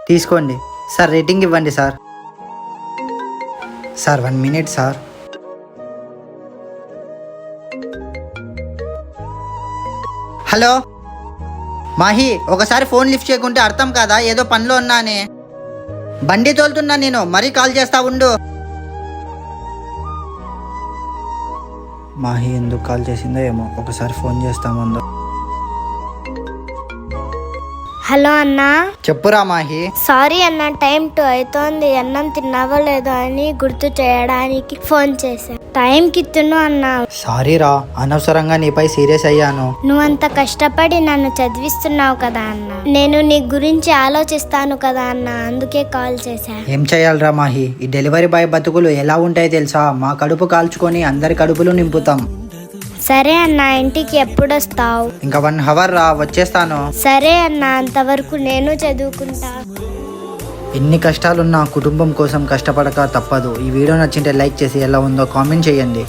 తీసుకోండి sir, rating ఇవ్వండి sir. Sir 1 minute sir. Hello Mahe, ఒకసారి ఫోన్ లిఫ్ట్ చేయకుంటే అర్థం కాదా? ఏదో పనిలో ఉన్నానే. బండి తోలుతున్నా నేను, మరీ కాల్ చేస్తా ఉండు. మాహి ఎందుకు కాల్ చేసిందో ఏమో, ఒకసారి ఫోన్ చేస్తా ముందు. హలో అన్నా. చెప్పురా మాహి. సారీ అన్న, టైం 2 అవుతోంది. అన్నం తిన్నావో లేదో అని గుర్తు చేయడానికి ఫోన్ చేశా. టైంకి తిను అన్నా. సారీ రా, అనవసరంగా నీపై సీరియస్ అయ్యాను. నువ్వంత కష్టపడి నన్ను చదివిస్తున్నావు కదా అన్న, నేను నీ గురించి ఆలోచిస్తాను కదా అన్న, అందుకే కాల్ చేశా. ఏం చేయాలరా మాహి, ఈ డెలివరీ బాయ్ బతుకులు ఎలా ఉంటాయో తెలుసా? మా కడుపు కాల్చుకొని అందరి కడుపులు నింపుతాం. సరే అన్న, ఇంటికి ఎప్పుడు వస్తావు? ఇంకా 1 hour రా, వచ్చేస్తాను. సరే అన్న, అంతవరకు నేను చదువుకుంటా. ఎన్ని కష్టాలున్నా కుటుంబం కోసం కష్టపడక తప్పదు. ఈ వీడియో నచ్చింటే లైక్ చేసి ఎలా ఉందో కామెంట్ చేయండి.